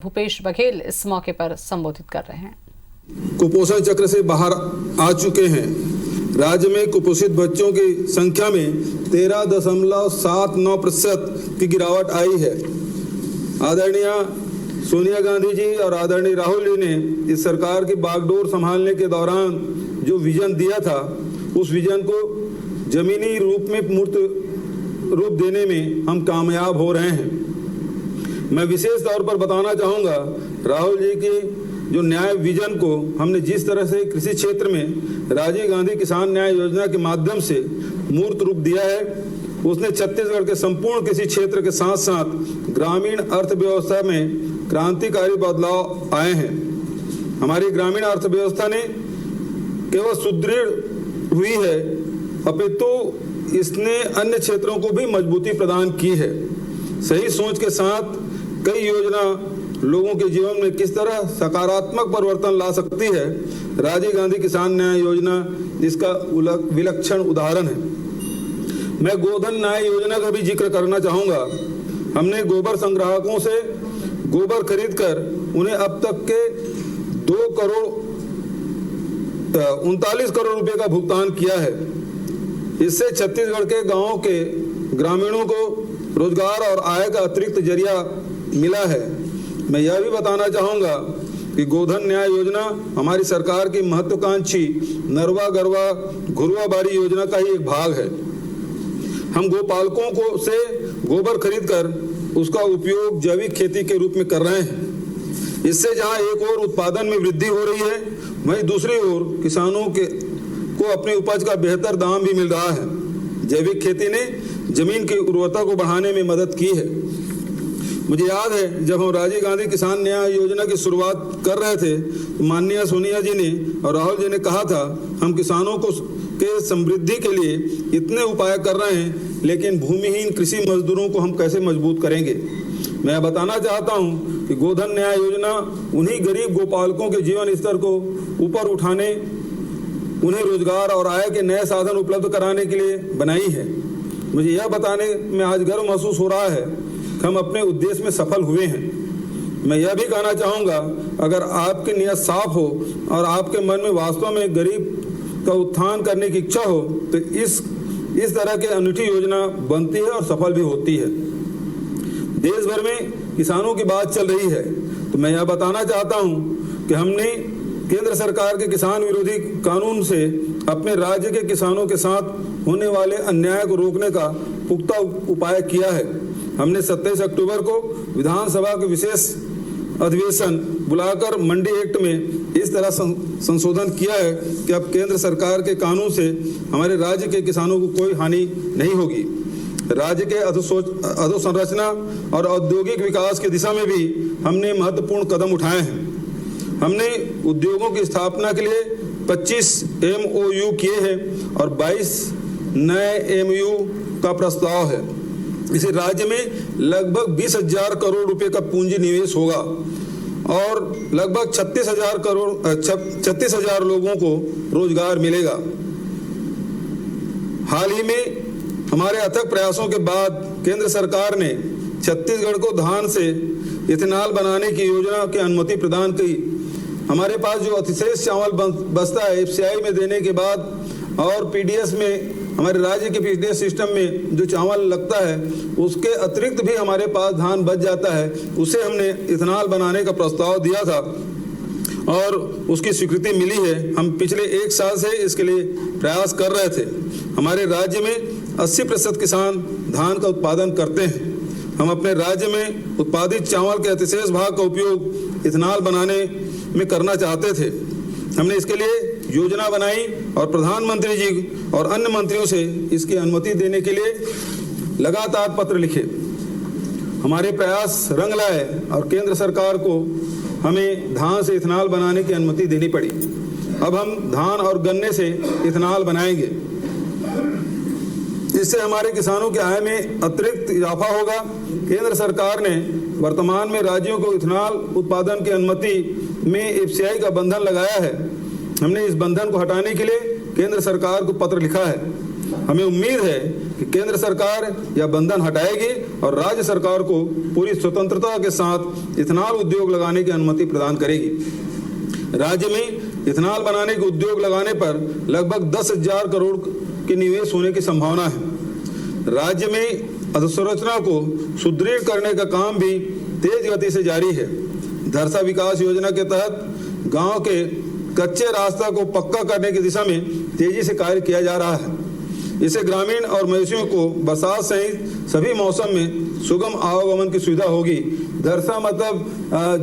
भूपेश बघेल इस मौके पर संबोधित कर रहे हैं। कुपोषण चक्र से बाहर आ चुके हैं। राज्य में कुपोषित बच्चों की संख्या में 13.79% की गिरावट आई है। आदरणीय सोनिया गांधी जी और आदरणीय राहुल जी ने इस सरकार की बागडोर संभालने के दौरान जो विजन दिया था, उस विजन को जमीनी रूप में मूर्त रूप देने में हम कामयाब हो रहे हैं। मैं विशेष तौर पर बताना चाहूँगा, राहुल जी के जो न्याय विजन को हमने जिस तरह से कृषि क्षेत्र में राजीव गांधी किसान न्याय योजना के माध्यम से मूर्त रूप दिया है, उसने छत्तीसगढ़ के संपूर्ण कृषि क्षेत्र के साथ साथ ग्रामीण अर्थव्यवस्था में क्रांतिकारी बदलाव आए हैं। हमारी ग्रामीण अर्थव्यवस्था ने केवल सुदृढ़ हुई है, अपितु इसने अन्य क्षेत्रों को भी मजबूती प्रदान की है। सही सोच के साथ कई योजना लोगों के जीवन में किस तरह सकारात्मक परिवर्तन ला सकती है, राजीव गांधी किसान न्याय योजना इसका विलक्षण उदाहरण है। मैं गोधन न्याय योजना का भी जिक्र करना चाहूँगा। हमने गोबर संग्राहकों से गोबर खरीदकर उन्हें अब तक के 2.39 करोड़ रुपए का भुगतान किया है। इससे छत्तीसगढ़ के गांवों के ग्रामीणों को रोजगार और आय का अतिरिक्त जरिया मिला है। मैं यह भी बताना चाहूँगा कि गोधन न्याय योजना हमारी सरकार की महत्वाकांक्षी नरवा गरवा घुरवा बाड़ी योजना का ही एक भाग है। हम गोपालकों को से गोबर खरीदकर उसका उपयोग जैविक खेती के रूप में कर रहे हैं। इससे जहां एक ओर उत्पादन में वृद्धि हो रही है, वहीं दूसरी ओर किसानों को अपनी उपज का बेहतर दाम भी मिल रहा है। जैविक खेती ने जमीन की उर्वरता को बढ़ाने में मदद की है। मुझे याद है, जब हम राजीव गांधी किसान न्याय योजना की शुरुआत कर रहे थे, तो माननीय सोनिया जी ने और राहुल जी ने कहा था, हम किसानों के समृद्धि के लिए इतने उपाय कर रहे हैं, लेकिन भूमिहीन कृषि मजदूरों को हम कैसे मजबूत करेंगे। मैं बताना चाहता हूं कि गोधन न्याय योजना उन्हीं गरीब गोपालकों के जीवन स्तर को ऊपर उठाने, उन्हें रोजगार और आय के नए साधन उपलब्ध कराने के लिए बनाई है। मुझे यह बताने में आज गर्व महसूस हो रहा है कि हम अपने उद्देश्य में सफल हुए हैं। मैं यह भी कहना चाहूँगा, अगर आपकी नीयत साफ हो और आपके मन में वास्तव में गरीब का उत्थान करने की इच्छा हो, तो इस तरह की अनूठी योजना बनती है और सफल भी होती है। देश भर में किसानों की बात चल रही है, तो मैं यह बताना चाहता हूँ कि हमने केंद्र सरकार के किसान विरोधी कानून से अपने राज्य के किसानों के साथ होने वाले अन्याय को रोकने का पुख्ता उपाय किया है। हमने 27 अक्टूबर को विधानसभा के विशेष अधिवेशन बुलाकर मंडी एक्ट में इस तरह संशोधन किया है कि अब केंद्र सरकार के कानून से हमारे राज्य के किसानों को कोई हानि नहीं होगी। राज्य के अधोसंरचना और औद्योगिक विकास की दिशा में भी हमने महत्वपूर्ण कदम उठाए हैं। हमने उद्योगों की स्थापना के लिए 25 MOU किए हैं और 22 नए MOU का प्रस्ताव है। इसे राज्य में लगभग 20,000 करोड़ रुपए का पूंजी निवेश होगा और लगभग 36,000 लोगों को रोजगार मिलेगा। हाल ही में हमारे अथक प्रयासों के बाद केंद्र सरकार ने छत्तीसगढ़ को धान से इथेनॉल बनाने की योजना की अनुमति प्रदान की। हमारे पास जो अतिशेष चावल बचता है FCI में देने के बाद और PDS में, हमारे राज्य के PDS सिस्टम में जो चावल लगता है, उसके अतिरिक्त भी हमारे पास धान बच जाता है। उसे हमने इथेनॉल बनाने का प्रस्ताव दिया था और उसकी स्वीकृति मिली है। हम पिछले 1 साल से इसके लिए प्रयास कर रहे थे। हमारे राज्य में 80% किसान धान का उत्पादन करते हैं। हम अपने राज्य में उत्पादित चावल के अतिशेष भाग का उपयोग इथेनॉल बनाने में करना चाहते थे। हमने इसके लिए योजना बनाई और प्रधानमंत्री जी और अन्य मंत्रियों से इसकी अनुमति देने के लिए लगातार पत्र लिखे। हमारे प्रयास रंग लाए और केंद्र सरकार को हमें धान से इथेनॉल बनाने की अनुमति देनी पड़ी। अब हम धान और गन्ने से इथेनॉल बनाएंगे। इससे हमारे किसानों की आय में अतिरिक्त इजाफा होगा। केंद्र सरकार ने वर्तमान में राज्यों को इथेनॉल उत्पादन की अनुमति में FCI का बंधन लगाया है। हमने इस बंधन को हटाने के लिए केंद्र सरकार को पत्र लिखा है। हमें उम्मीद है कि केंद्र सरकार यह बंधन हटाएगी और राज्य सरकार को पूरी स्वतंत्रता के साथ इथेनॉल उद्योग लगाने की अनुमति प्रदान करेगी। राज्य में इथेनॉल बनाने के उद्योग लगाने पर लगभग 10,000 करोड़ के निवेश होने की संभावना है। राज्य में अधोसंरचना को सुदृढ़ करने का काम भी तेज गति से जारी है। धरसा विकास योजना के तहत गांव के कच्चे रास्ता को पक्का करने की दिशा में तेजी से कार्य किया जा रहा है। इससे ग्रामीण और मवेशियों को बरसात सहित सभी मौसम में सुगम आवागमन की सुविधा होगी। धरसा मतलब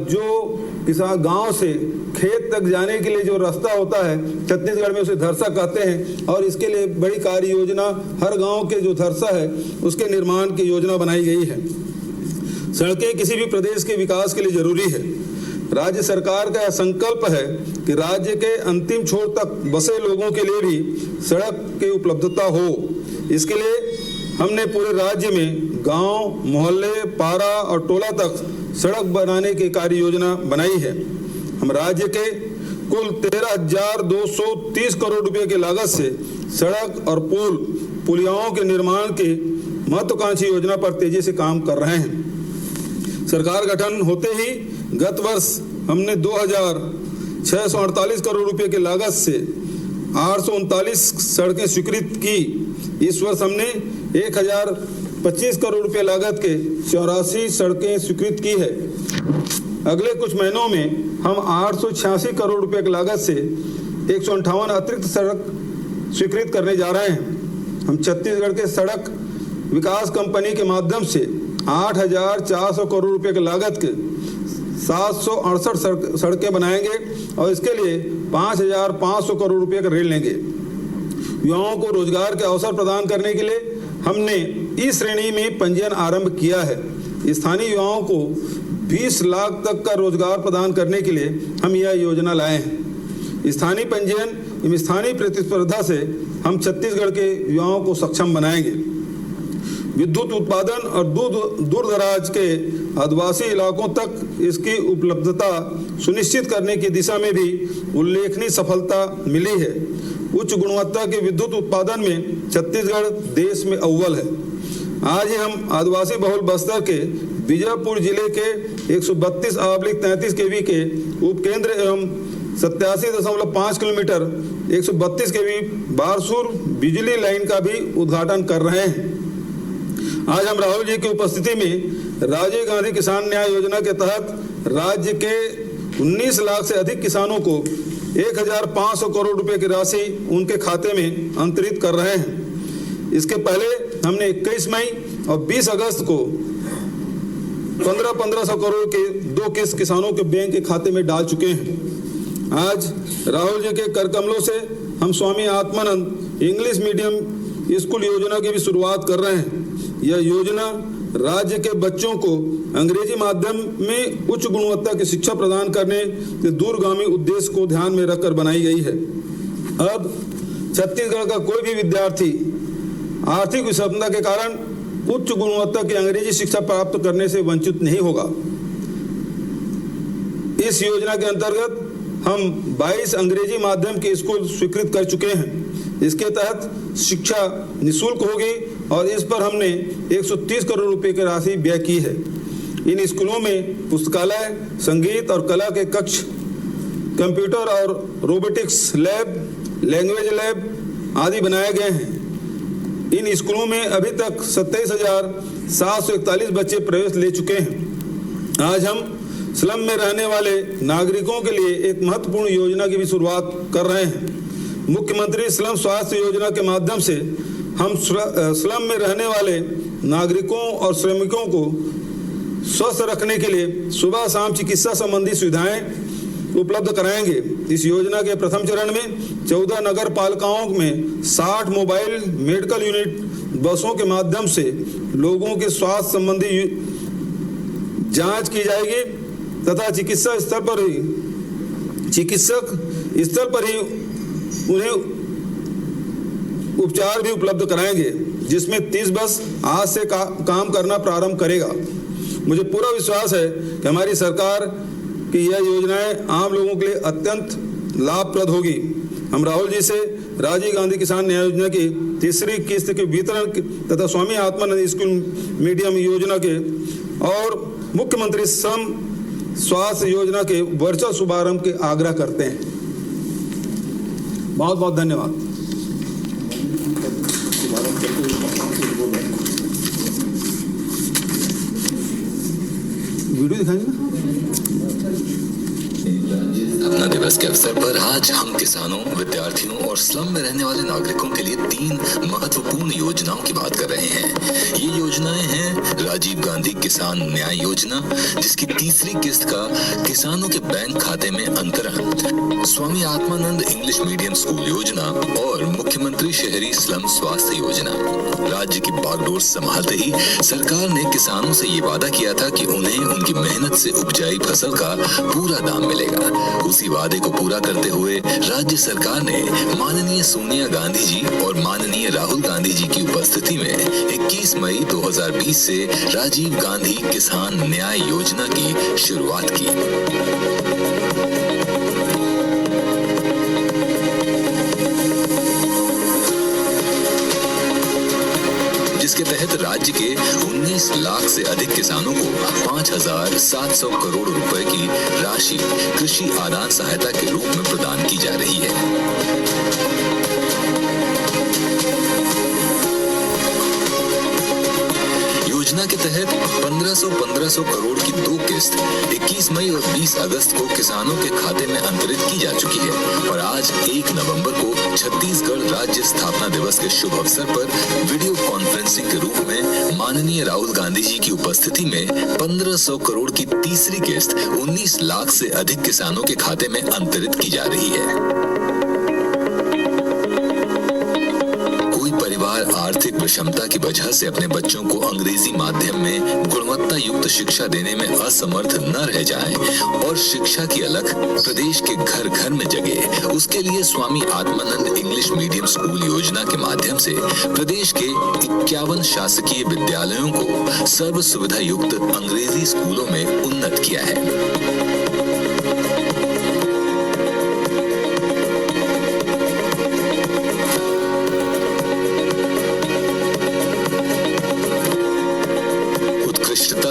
जो किसान गांव से खेत तक जाने के लिए जो रास्ता होता है, छत्तीसगढ़ में उसे धरसा कहते हैं और इसके लिए बड़ी कार्य योजना हर गांव के जो धरसा है उसके निर्माण की योजना बनाई गई है। सड़कें किसी भी प्रदेश के विकास के लिए जरूरी है। राज्य सरकार का यह संकल्प है कि राज्य के अंतिम छोर तक बसे लोगों के लिए भी सड़क की उपलब्धता हो। इसके लिए हमने पूरे राज्य में गांव, मोहल्ले, पारा और टोला तक सड़क बनाने की कार्य योजना बनाई है। हम राज्य के कुल 13,230 करोड़ रुपए की लागत से सड़क और पुलियाओं के निर्माण की महत्वाकांक्षी योजना पर तेजी से काम कर रहे हैं। सरकार गठन होते ही गत वर्ष हमने 2,648 करोड़ रुपए की लागत से 839 सड़कें स्वीकृत की। इस वर्ष हमने 1,025 करोड़ रुपए लागत के 84 सड़कें स्वीकृत की है। अगले कुछ महीनों में हम 886 करोड़ रुपए की लागत से 158 अतिरिक्त सड़क स्वीकृत करने जा रहे हैं। हम छत्तीसगढ़ के सड़क विकास कंपनी के माध्यम से 8,400 करोड़ रुपए की लागत के 768 सड़कें बनाएंगे और इसके लिए 5,500 करोड़ रुपए का ऋण लेंगे। युवाओं को रोजगार के अवसर प्रदान करने के लिए हमने इस श्रेणी में पंजीयन आरंभ किया है। स्थानीय युवाओं को 20 लाख तक का रोजगार प्रदान करने के लिए हम यह योजना लाए हैं। स्थानीय पंजीयन एवं स्थानीय प्रतिस्पर्धा से हम छत्तीसगढ़ के युवाओं को सक्षम बनाएंगे। विद्युत उत्पादन और दूर दराज के आदिवासी इलाकों तक इसकी उपलब्धता सुनिश्चित करने की दिशा में भी उल्लेखनीय सफलता मिली है। उच्च गुणवत्ता के विद्युत उत्पादन में छत्तीसगढ़ देश में अव्वल है। आज ही हम आदिवासी बहुल बस्तर के बीजापुर जिले के 132/33 केवी के उपकेंद्र एवं 87.5 किलोमीटर 132 केवी बारसूर बिजली लाइन का भी उद्घाटन कर रहे हैं। आज हम राहुल जी की उपस्थिति में राजीव गांधी किसान न्याय योजना के तहत राज्य के 19 लाख से अधिक किसानों को 1,500 करोड़ रुपए की राशि उनके खाते में अंतरित कर रहे हैं। इसके पहले हमने 21 मई और 20 अगस्त को 1500 करोड़ के 2 किस्त किसानों के बैंक के खाते में डाल चुके हैं। आज राहुल जी के कर कमलों से हम Swami Atmanand English medium school योजना की भी शुरुआत कर रहे हैं। यह योजना राज्य के बच्चों को अंग्रेजी माध्यम में उच्च गुणवत्ता की शिक्षा प्रदान करने के दूरगामी उद्देश्य को ध्यान में रखकर बनाई गई है। अब छत्तीसगढ़ का कोई भी विद्यार्थी आर्थिक विषमता के कारण उच्च गुणवत्ता की अंग्रेजी शिक्षा प्राप्त करने से वंचित नहीं होगा। इस योजना के अंतर्गत हम 22 अंग्रेजी माध्यम के स्कूल स्वीकृत कर चुके हैं। इसके तहत शिक्षा निःशुल्क होगी और इस पर हमने 130 करोड़ रुपए की राशि व्यय की है। इन स्कूलों में पुस्तकालय, संगीत और कला के कक्ष, कंप्यूटर और रोबोटिक्स लैब, लैंग्वेज लैब आदि बनाए गए हैं। इन स्कूलों में अभी तक 27,741 बच्चे प्रवेश ले चुके हैं। आज हम स्लम में रहने वाले नागरिकों के लिए एक महत्वपूर्ण योजना की भी शुरुआत कर रहे हैं। मुख्यमंत्री स्लम स्वास्थ्य योजना के माध्यम से हम स्लम में रहने वाले नागरिकों और श्रमिकों को स्वस्थ रखने के लिए सुबह शाम चिकित्सा संबंधी सुविधाएं उपलब्ध कराएंगे। इस योजना के प्रथम चरण में 14 नगर पालिकाओं में 60 मोबाइल मेडिकल यूनिट बसों के माध्यम से लोगों के स्वास्थ्य संबंधी जांच की जाएगी तथा चिकित्सक स्तर पर ही उन्हें उपचार भी उपलब्ध कराएंगे, जिसमें 30 बस आज से काम करना प्रारंभ करेगा। मुझे पूरा विश्वास है कि हमारी सरकार की यह योजनाएं आम लोगों के लिए अत्यंत लाभप्रद होगी। हम राहुल जी से राजीव गांधी किसान न्याय योजना की तीसरी किस्त के वितरण तथा स्वामी आत्मानंद स्कूल मीडियम योजना के और मुख्यमंत्री श्रम स्वास्थ्य योजना के वर्चुअल शुभारंभ के आग्रह करते हैं। बहुत बहुत धन्यवाद। वीडियो दिखाएंगे ना। स्थापना दिवस के अवसर पर आज हम किसानों, विद्यार्थियों और स्लम में रहने वाले नागरिकों के लिए 3 महत्वपूर्ण योजनाओं की बात कर रहे हैं। ये योजनाएं हैं राजीव गांधी किसान न्याय योजना, जिसकी तीसरी किस्त का किसानों के बैंक खाते में अंतरण, Swami Atmanand English medium school योजना और मुख्यमंत्री शहरी स्लम स्वास्थ्य योजना। राज्य की बागडोर संभालते ही सरकार ने किसानों से ये वादा किया था कि उन्हें उनकी मेहनत से उपजाई फसल का पूरा दाम मिलेगा। उसी वादे को पूरा करते हुए राज्य सरकार ने माननीय सोनिया गांधी जी और माननीय राहुल गांधी जी की उपस्थिति में 21 मई 2020 से राजीव गांधी किसान न्याय योजना की शुरुआत की। जिसके तहत राज्य के 19 लाख से अधिक किसानों को 5,700 करोड़ रुपए की राशि कृषि आदान सहायता के रूप में प्रदान की जा रही है। योजना के तहत 1500 करोड़ की 2 किस्त 21 मई और 20 अगस्त को किसानों के खाते में अंतरित की जा चुकी है और आज 1 नवंबर को छत्तीसगढ़ राज्य स्थापना दिवस के शुभ अवसर पर वीडियो कॉन्फ्रेंसिंग के रूप में माननीय राहुल गांधी जी की उपस्थिति में 1500 करोड़ की तीसरी किस्त 19 लाख से अधिक किसानों के खाते में अंतरित की जा रही है। आर्थिक विषमता की वजह से अपने बच्चों को अंग्रेजी माध्यम में गुणवत्ता युक्त शिक्षा देने में असमर्थ न रह जाएं और शिक्षा की अलख प्रदेश के घर घर में जगे, उसके लिए Swami Atmanand English medium school योजना के माध्यम से प्रदेश के 51 शासकीय विद्यालयों को सर्व सुविधा युक्त अंग्रेजी स्कूलों में उन्नत किया है।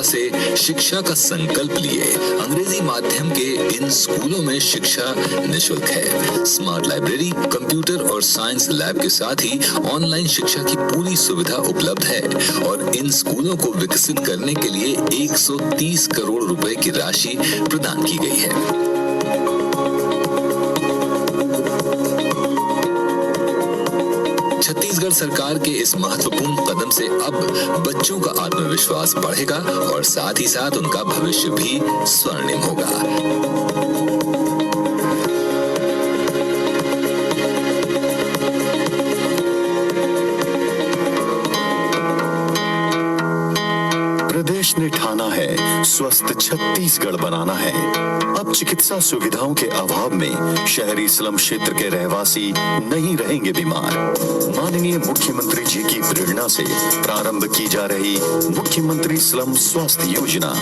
से शिक्षा का संकल्प लिए अंग्रेजी माध्यम के इन स्कूलों में शिक्षा निःशुल्क है। स्मार्ट लाइब्रेरी, कंप्यूटर और साइंस लैब के साथ ही ऑनलाइन शिक्षा की पूरी सुविधा उपलब्ध है और इन स्कूलों को विकसित करने के लिए 130 करोड़ रुपए की राशि प्रदान की गई है। छत्तीसगढ़ सरकार के इस महत्वपूर्ण कदम से अब बच्चों का आत्मविश्वास बढ़ेगा और साथ ही साथ उनका भविष्य भी स्वर्णिम होगा। प्रदेश ने ठाना है स्वस्थ छत्तीसगढ़ बनाना है। अब चिकित्सा सुविधाओं के अभाव में शहरी स्लम क्षेत्र के रहवासी नहीं रहेंगे बीमार। माननीय मुख्यमंत्री जी की प्रेरणा से प्रारंभ की जा रही मुख्यमंत्री स्लम स्वास्थ्य योजना,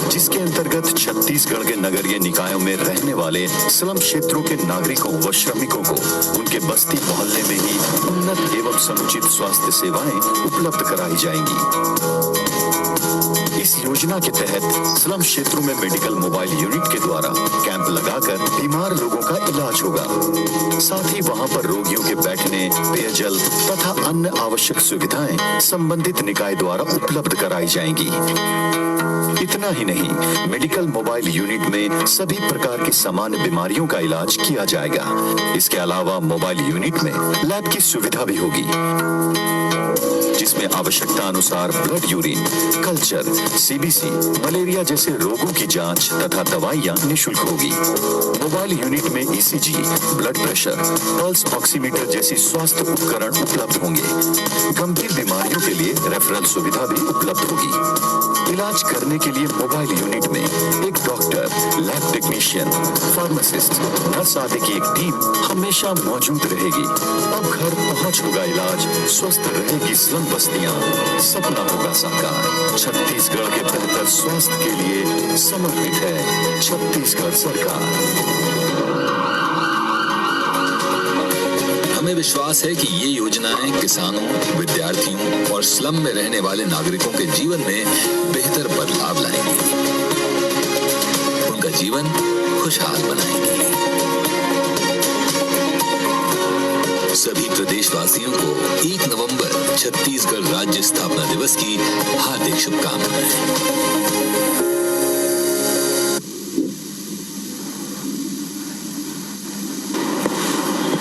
जिसके अंतर्गत छत्तीसगढ़ के नगरीय निकायों में रहने वाले स्लम क्षेत्रों के नागरिकों व श्रमिकों को उनके बस्ती मोहल्ले में ही उन्नत एवं समुचित स्वास्थ्य सेवाएं उपलब्ध कराई जाएंगी। इस योजना के तहत स्लम क्षेत्रों में मेडिकल मोबाइल यूनिट के द्वारा कैंप लगाकर बीमार लोगों का इलाज होगा। साथ ही वहां पर रोगियों के बैठने, पेयजल तथा अन्य आवश्यक सुविधाएं संबंधित निकाय द्वारा उपलब्ध कराई जाएंगी। इतना ही नहीं, मेडिकल मोबाइल यूनिट में सभी प्रकार की सामान्य बीमारियों का इलाज किया जाएगा। इसके अलावा मोबाइल यूनिट में लैब की सुविधा भी होगी, जिसमें आवश्यकता अनुसार blood urine, culture, CBC, malaria जैसे रोगों की जांच तथा दवाइयां निःशुल्क होगी। मोबाइल यूनिट में ECG, blood pressure, pulse oximeter जैसी स्वास्थ्य उपकरण उपलब्ध होंगे। गंभीर बीमारियों के लिए रेफरल सुविधा भी उपलब्ध होगी। इलाज करने के लिए मोबाइल यूनिट में एक doctor, lab technician, pharmacist, nurse आदि की एक टीम हमेशा मौजूद रहेगी। अब घर पहुंच होगा इलाज, स्वस्थ रहेगी स्लम बस्तियां, सपना होगा साकार। छत्तीसगढ़ के बेहतर स्वास्थ्य के लिए समर्पित है छत्तीसगढ़ सरकार। हमें विश्वास है कि ये योजनाएं किसानों, विद्यार्थियों और स्लम में रहने वाले नागरिकों के जीवन में बेहतर बदलाव लाएंगी, उनका जीवन खुशहाल बनाएंगी। सभी प्रदेशवासियों को 1 नवंबर छत्तीसगढ़ राज्य स्थापना दिवस की हार्दिक शुभकामनाएं।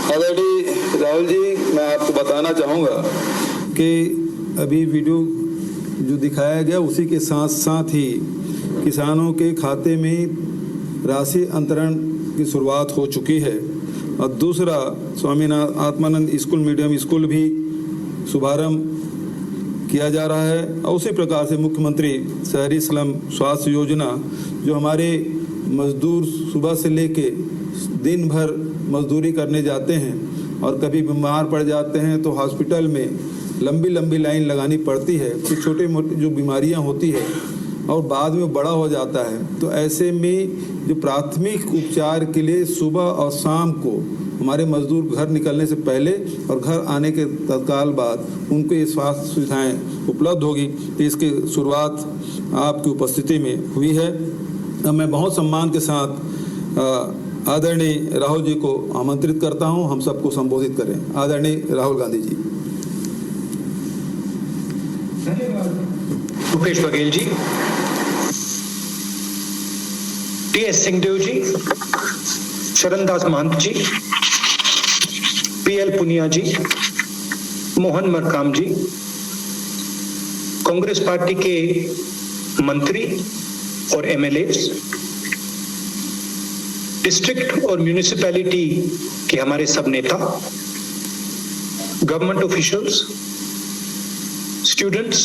आदरणीय राहुल जी, मैं आपको बताना चाहूँगा कि अभी वीडियो जो दिखाया गया उसी के साथ साथ ही किसानों के खाते में राशि अंतरण की शुरुआत हो चुकी है और दूसरा Swaminath Atmanand school medium school भी शुभारंभ किया जा रहा है और उसी प्रकार से मुख्यमंत्री शहरी स्लम स्वास्थ्य योजना जो हमारे मजदूर सुबह से लेके दिन भर मजदूरी करने जाते हैं और कभी बीमार पड़ जाते हैं तो हॉस्पिटल में लंबी लंबी लाइन लगानी पड़ती है, कुछ छोटे मोटे जो बीमारियां होती है और बाद में बड़ा हो जाता है। तो ऐसे में जो प्राथमिक उपचार के लिए सुबह और शाम को हमारे मजदूर घर निकलने से पहले और घर आने के तत्काल बाद उनको ये स्वास्थ्य सुविधाएं उपलब्ध होगी। तो इसकी शुरुआत आपकी उपस्थिति में हुई है। मैं बहुत सम्मान के साथ आदरणीय राहुल जी को आमंत्रित करता हूं, हम सबको संबोधित करें। आदरणीय राहुल गांधी जी। भूपेश बघेल जी, टी.एस. सिंहदेव जी, शरणदास महंत जी, पी.एल. पुनिया जी, मोहन मरकाम जी, कांग्रेस पार्टी के मंत्री और एमएलए, डिस्ट्रिक्ट और म्यूनिसिपैलिटी के हमारे सब नेता, गवर्नमेंट ऑफिशियल्स, स्टूडेंट्स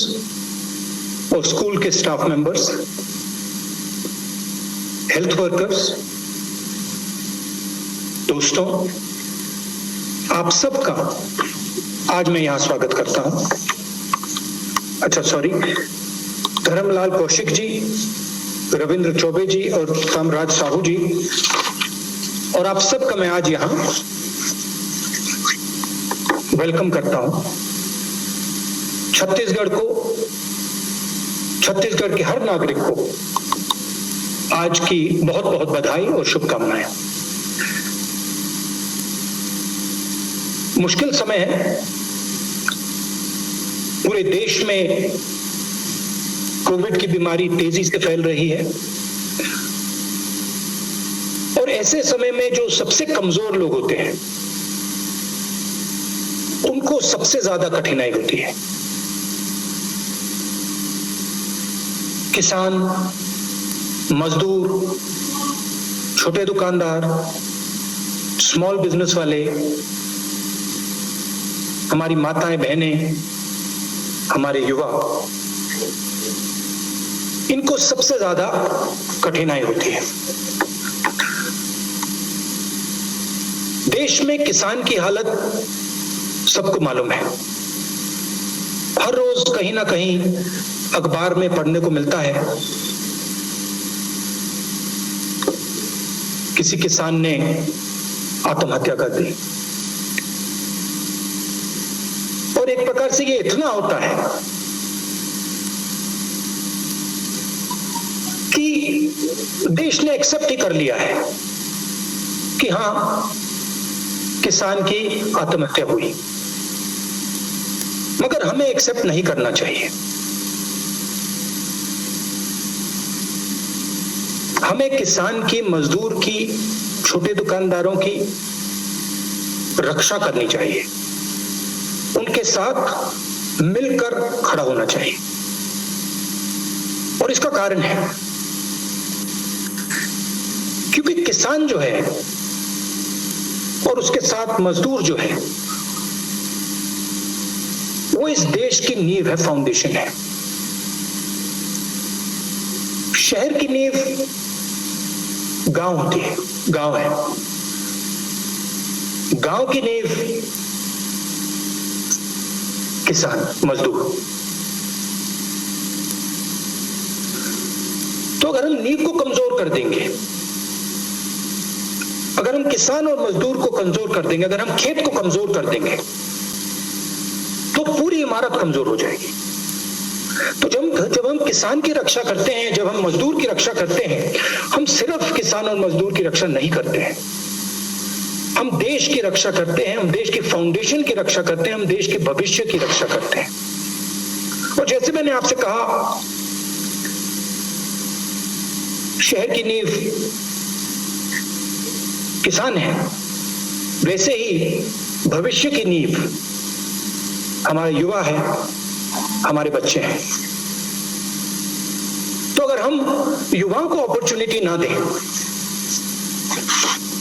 और स्कूल के स्टाफ मेंबर्स, हेल्थ वर्कर्स, दोस्तों, आप सबका आज मैं यहां स्वागत करता हूं। अच्छा सॉरी, धर्मलाल कौशिक जी, रविंद्र चौबे जी और कामराज साहू जी और आप सबका मैं आज यहां वेलकम करता हूं। छत्तीसगढ़ के हर नागरिक को आज की बहुत बहुत बधाई और शुभकामनाएं। मुश्किल समय है, पूरे देश में कोविड की बीमारी तेजी से फैल रही है और ऐसे समय में जो सबसे कमजोर लोग होते हैं उनको सबसे ज्यादा कठिनाई होती है। किसान, मजदूर, छोटे दुकानदार, स्मॉल बिजनेस वाले, हमारी माताएं बहनें, हमारे युवा, इनको सबसे ज्यादा कठिनाई होती है। देश में किसान की हालत सबको मालूम है। हर रोज कहीं ना कहीं अखबार में पढ़ने को मिलता है किसी किसान ने आत्महत्या कर दी। और एक प्रकार से ये इतना होता है कि देश ने एक्सेप्ट ही कर लिया है कि हां, किसान की आत्महत्या हुई, मगर हमें एक्सेप्ट नहीं करना चाहिए। हमें किसान की, मजदूर की, छोटे दुकानदारों की रक्षा करनी चाहिए, उनके साथ मिलकर खड़ा होना चाहिए। और इसका कारण है क्योंकि किसान जो है और उसके साथ मजदूर जो है वो इस देश की नींव है, फाउंडेशन है। शहर की नींव गांव होती है, गांव है। गांव की नींव किसान, मजदूर। तो अगर हम नींव को कमजोर कर देंगे, अगर हम किसान और मजदूर को कमजोर कर देंगे, अगर हम खेत को कमजोर कर देंगे, तो पूरी इमारत कमजोर हो जाएगी। तो जब हम किसान की रक्षा करते हैं, जब हम मजदूर की रक्षा करते हैं, हम सिर्फ किसान और मजदूर की रक्षा नहीं करते हैं, हम देश की रक्षा करते हैं, हम देश की फाउंडेशन की रक्षा करते हैं, हम देश के भविष्य की रक्षा करते हैं। और जैसे मैंने आपसे कहा, शहर की नींव किसान है, वैसे ही भविष्य की नींव हमारे युवा है, हमारे बच्चे हैं। तो अगर हम युवाओं को अपॉर्चुनिटी ना दें,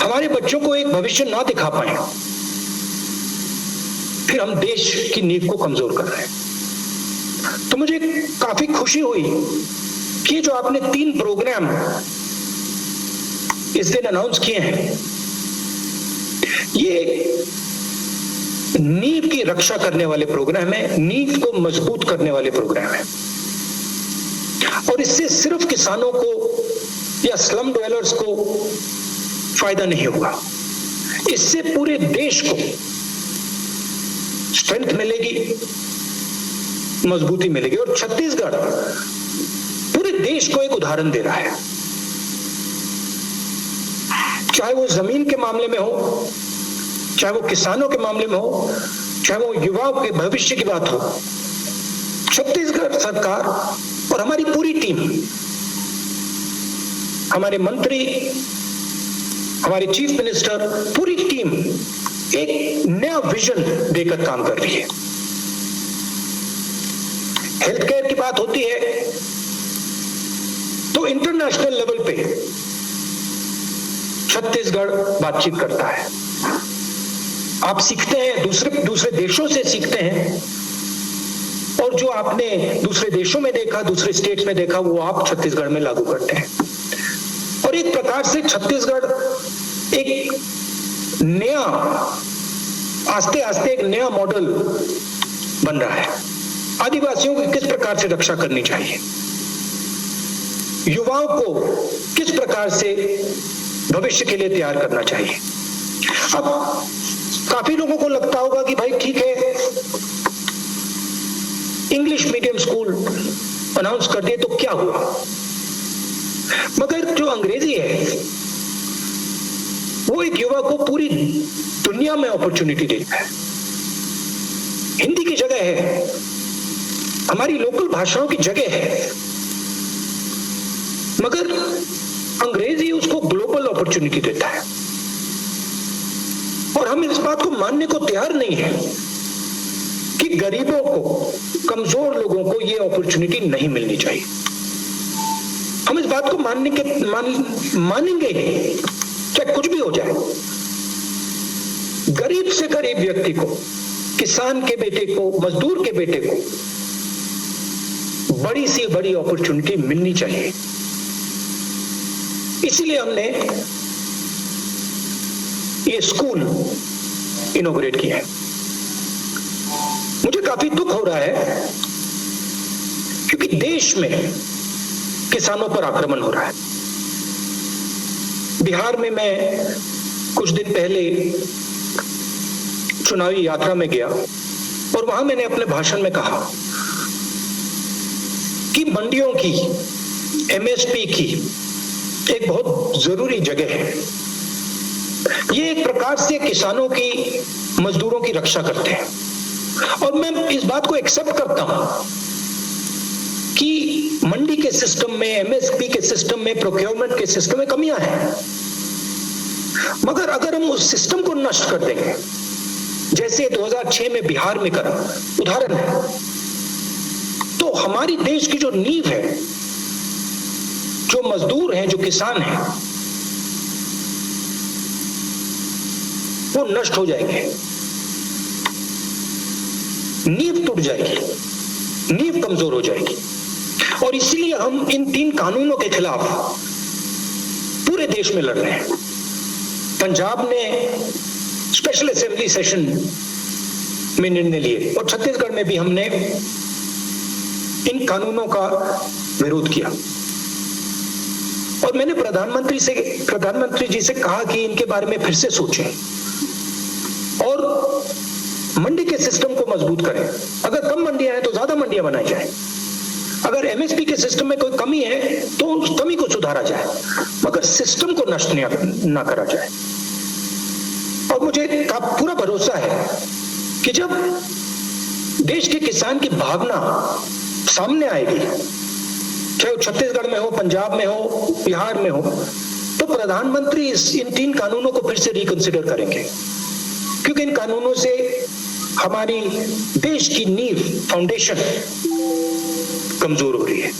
हमारे बच्चों को एक भविष्य ना दिखा पाए, फिर हम देश की नींव को कमजोर कर रहे हैं। तो मुझे काफी खुशी हुई कि जो आपने 3 प्रोग्राम इस दिन अनाउंस किए हैं, ये नींव की रक्षा करने वाले प्रोग्राम है, नींव को मजबूत करने वाले प्रोग्राम है। और इससे सिर्फ किसानों को या स्लम ड्वेलर्स को फायदा नहीं होगा, इससे पूरे देश को स्ट्रेंथ मिलेगी, मजबूती मिलेगी। और छत्तीसगढ़ पूरे देश को एक उदाहरण दे रहा है, चाहे वो जमीन के मामले में हो, चाहे वो किसानों के मामले में हो, चाहे वो युवाओं के भविष्य की बात हो। छत्तीसगढ़ सरकार और हमारी पूरी टीम, हमारे मंत्री, हमारे चीफ मिनिस्टर, पूरी टीम एक नया विजन देकर काम कर रही है। हेल्थ केयर की बात होती है तो इंटरनेशनल लेवल पे छत्तीसगढ़ बातचीत करता है। आप सीखते हैं, दूसरे देशों से सीखते हैं, और जो आपने दूसरे देशों में देखा, दूसरे स्टेट्स में देखा, वो आप छत्तीसगढ़ में लागू करते हैं। और एक प्रकार से छत्तीसगढ़ एक नया, आस्ते आस्ते एक नया मॉडल बन रहा है। आदिवासियों की किस प्रकार से रक्षा करनी चाहिए, युवाओं को किस प्रकार से भविष्य के लिए तैयार करना चाहिए। अब काफी लोगों को लगता होगा कि भाई ठीक है, इंग्लिश मीडियम स्कूल अनाउंस कर दिए तो क्या हुआ, मगर जो अंग्रेजी है वो एक युवा को पूरी दुनिया में अपॉर्चुनिटी देता है। हिंदी की जगह है, हमारी लोकल भाषाओं की जगह है, मगर अंग्रेजी उसको ग्लोबल अपॉर्चुनिटी देता है। और हम इस बात को मानने को तैयार नहीं है कि गरीबों को, कमजोर लोगों को ये अपॉर्चुनिटी नहीं मिलनी चाहिए। हम इस बात को मानेंगे नहीं, चाहे कुछ भी हो जाए। गरीब से गरीब व्यक्ति को, किसान के बेटे को, मजदूर के बेटे को बड़ी से बड़ी अपॉर्चुनिटी मिलनी चाहिए। इसीलिए हमने ये स्कूल इनॉग्रेट किया है। मुझे काफी दुख हो रहा है क्योंकि देश में किसानों पर आक्रमण हो रहा है। बिहार में मैं कुछ दिन पहले चुनावी यात्रा में गया और वहां मैंने अपने भाषण में कहा कि मंडियों की, एमएसपी की एक बहुत जरूरी जगह है। ये एक प्रकार से किसानों की, मजदूरों की रक्षा करते हैं। और मैं इस बात को एक्सेप्ट करता हूं कि मंडी के सिस्टम में, एमएसपी के सिस्टम में, प्रोक्योरमेंट के सिस्टम में कमियां हैं, मगर अगर हम उस सिस्टम को नष्ट कर देंगे, जैसे 2006 में बिहार में करा, उदाहरण है, तो हमारी देश की जो नींव है, जो मजदूर हैं, जो किसान हैं, वो नष्ट हो जाएंगे, नींव टूट जाएगी, नींव कमजोर हो जाएगी। और इसीलिए हम इन 3 कानूनों के खिलाफ पूरे देश में लड़ रहे हैं। पंजाब ने स्पेशल असेंबली सेशन में निर्णय लिए और छत्तीसगढ़ में भी हमने इन कानूनों का विरोध किया। और मैंने प्रधानमंत्री जी से कहा कि इनके बारे में फिर से सोचें और मंडी के सिस्टम को मजबूत करें। अगर कम मंडियां हैं तो ज्यादा मंडियां बनाई जाए, अगर एमएसपी के सिस्टम में कोई कमी है तो उस कमी को सुधारा जाए, मगर सिस्टम को नष्ट ना करा जाए। और मुझे पूरा भरोसा है कि जब देश के किसान की भावना सामने आएगी, चाहे वो छत्तीसगढ़ में हो, पंजाब में हो, बिहार में हो, तो प्रधानमंत्री इन 3 कानूनों को फिर से रिकंसिडर करेंगे, क्योंकि इन कानूनों से हमारी देश की नींव, फाउंडेशन कमजोर हो रही है।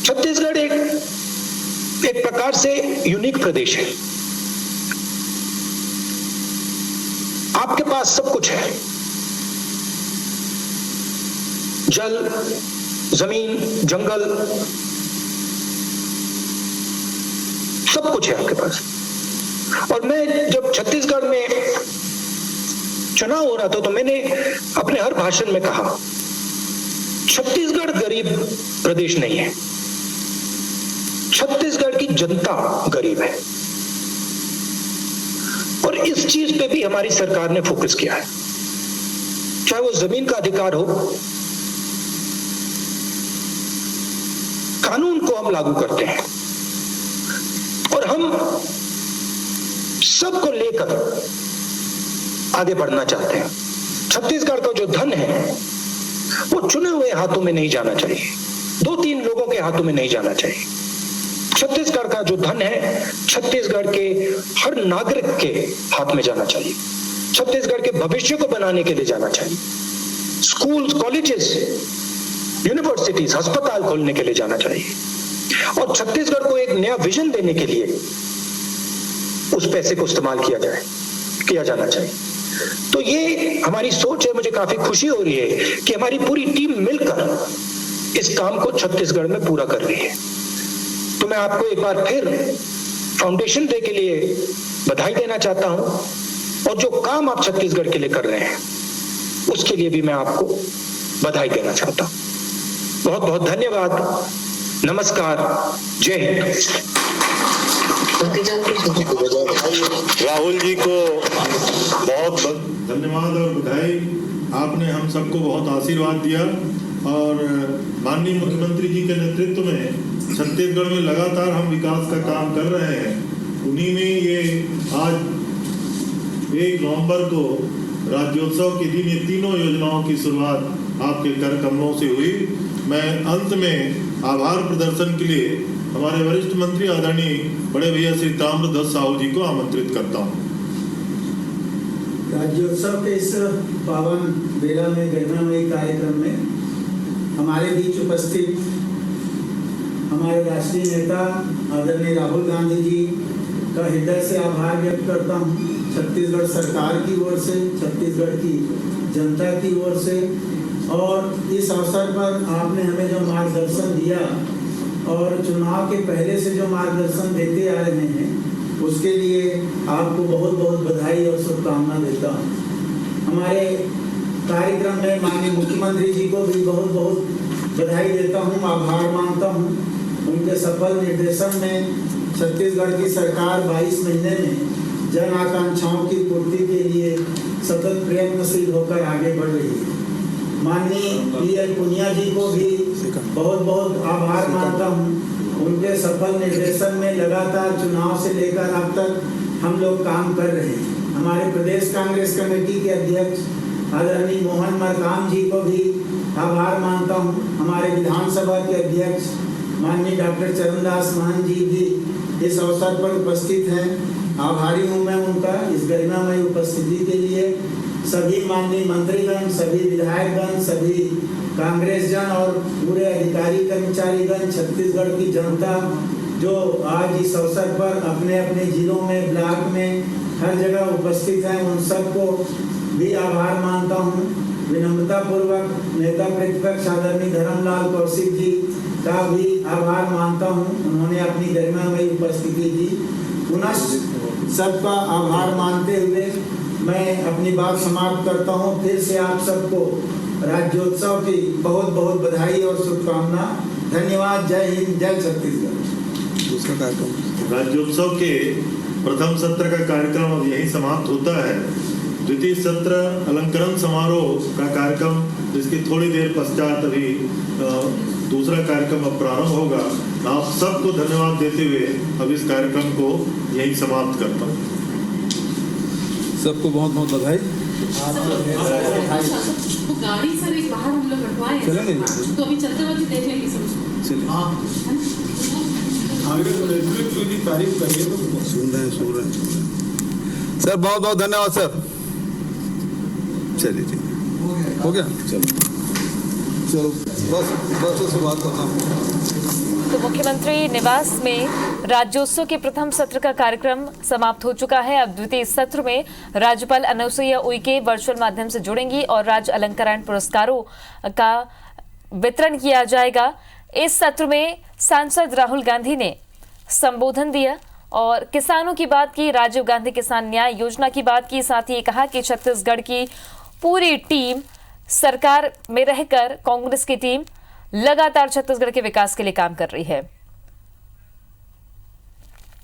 छत्तीसगढ़ एक प्रकार से यूनिक प्रदेश है। आपके पास सब कुछ है, जल, जमीन, जंगल, सब कुछ है आपके पास। और मैं जब छत्तीसगढ़ में चुनाव हो रहा था तो मैंने अपने हर भाषण में कहा, छत्तीसगढ़ गरीब प्रदेश नहीं है, छत्तीसगढ़ की जनता गरीब है। और इस चीज पे भी हमारी सरकार ने फोकस किया है, चाहे वो जमीन का अधिकार हो, कानून को हम लागू करते हैं और हम सबको लेकर आगे बढ़ना चाहते हैं। छत्तीसगढ़ का जो धन है वो चुने हुए हाथों में नहीं जाना चाहिए, 2-3 लोगों के हाथों में नहीं जाना चाहिए। छत्तीसगढ़ का जो धन है छत्तीसगढ़ के हर नागरिक के हाथ में जाना चाहिए, छत्तीसगढ़ के भविष्य को बनाने के लिए जाना चाहिए। स्कूल, कॉलेजेस, यूनिवर्सिटीज, अस्पताल खोलने के लिए जाना चाहिए और छत्तीसगढ़ को एक नया विजन देने के लिए उस पैसे को इस्तेमाल किया जाना चाहिए। तो ये हमारी सोच है। मुझे काफी खुशी हो रही है कि हमारी पूरी टीम मिलकर इस काम को छत्तीसगढ़ में पूरा कर रही है। तो मैं आपको एक बार फिर फाउंडेशन डे के लिए बधाई देना चाहता हूं और जो काम आप छत्तीसगढ़ के लिए कर रहे हैं उसके लिए भी मैं आपको बधाई देना चाहता हूं। बहुत बहुत धन्यवाद, नमस्कार, जय हिंद। राहुल जी को बहुत धन्यवाद और बधाई। आपने हम सबको बहुत आशीर्वाद दिया और माननीय मुख्यमंत्री जी के नेतृत्व में छत्तीसगढ़ में लगातार हम विकास का काम कर रहे हैं। उन्हीं में ये आज 1 नवंबर को राज्योत्सव के दिन ये तीनों योजनाओं की शुरुआत आपके कर कमलों से हुई। मैं अंत में आभार प्रदर्शन के लिए हमारे वरिष्ठ मंत्री आदरणीय बड़े भैया श्री ताम्रध्वज साहू जी को आमंत्रित करता हूँ। राज्योत्सव के इस पावन बेला में गरिमामयी कार्यक्रम में हमारे बीच उपस्थित हमारे राष्ट्रीय नेता आदरणीय राहुल गांधी जी का हृदय से आभार व्यक्त करता हूँ। छत्तीसगढ़ सरकार की ओर से, छत्तीसगढ़ की जनता की ओर से, और इस अवसर पर आपने हमें जो मार्गदर्शन दिया और चुनाव के पहले से जो मार्गदर्शन देते आ रहे हैं उसके लिए आपको बहुत बहुत बधाई और शुभकामना देता हूँ। हमारे कार्यक्रम में माननीय मुख्यमंत्री जी को भी बहुत बहुत बधाई देता हूँ, आभार मानता हूँ। उनके सफल निर्देशन में छत्तीसगढ़ की सरकार 22 महीने में जन आकांक्षाओं की पूर्ति के लिए सतत प्रयत्नशील होकर आगे बढ़ रही है। माननीय पीएल पुनिया जी को भी बहुत बहुत आभार मानता हूँ। उनके सफल निर्देशन में लगातार चुनाव से लेकर अब तक हम लोग काम कर रहे हैं। हमारे प्रदेश कांग्रेस कमेटी के अध्यक्ष आदरणीय मोहन मरकाम जी को भी आभार मानता हूँ। हमारे विधानसभा के अध्यक्ष माननीय डॉक्टर चरणदास महंत जी भी इस अवसर पर उपस्थित हैं। आभारी हूँ मैं उनका इस गरिमामयी उपस्थिति के लिए। सभी माननीय मंत्रीगण, सभी विधायकगण, सभी कांग्रेस जन और पूरे अधिकारी कर्मचारीगण, छत्तीसगढ़ की जनता जो आज इस अवसर पर अपने अपने जिलों में, ब्लॉक में, हर जगह उपस्थित हैं, उन सबको भी आभार मानता हूँ। विनम्रता पूर्वक नेता प्रतिपक्ष आदरणीय धर्मलाल कौशिक जी का भी आभार मानता हूँ। उन्होंने अपनी गरिमामयी उपस्थिति दी। पुनः सबका आभार मानते हुए मैं अपनी बात समाप्त करता हूँ। फिर से आप सबको राज्योत्सव की बहुत बहुत बधाई और शुभकामना। धन्यवाद। जय हिंद, जय छत्तीसगढ़। दूसरा कार्यक्रम राज्योत्सव के प्रथम सत्र का कार्यक्रम अब यही समाप्त होता है। द्वितीय सत्र अलंकरण समारोह का कार्यक्रम, जिसकी थोड़ी देर पश्चात अभी दूसरा कार्यक्रम अब प्रारंभ होगा। आप सबको धन्यवाद देते हुए अब इस कार्यक्रम को यही समाप्त करता हूँ। सबको बहुत बहुत बधाई। वो गाड़ी सर एक बाहर हम लोग रखवाए हैं, चलेंगे? तो अभी चलते वक्त देख लेंगे सब उसको। चलिए। तारीफ करिए तो सुन रहे हैं सर। बहुत बहुत धन्यवाद सर। चलिए ठीक हो गया। चलो बस से बात करता हूँ। तो मुख्यमंत्री निवास में राज्योत्सव के प्रथम सत्र का कार्यक्रम समाप्त हो चुका है। अब द्वितीय सत्र में राज्यपाल अनुसुईया उइके वर्चुअल माध्यम से जुड़ेंगी और राज्य अलंकरण पुरस्कारों का वितरण किया जाएगा। इस सत्र में सांसद राहुल गांधी ने संबोधन दिया और किसानों की बात की, राजीव गांधी किसान न्याय योजना की बात की। साथ ही कहा कि छत्तीसगढ़ की पूरी टीम सरकार में रहकर कांग्रेस की टीम लगातार छत्तीसगढ़ के विकास के लिए काम कर रही है।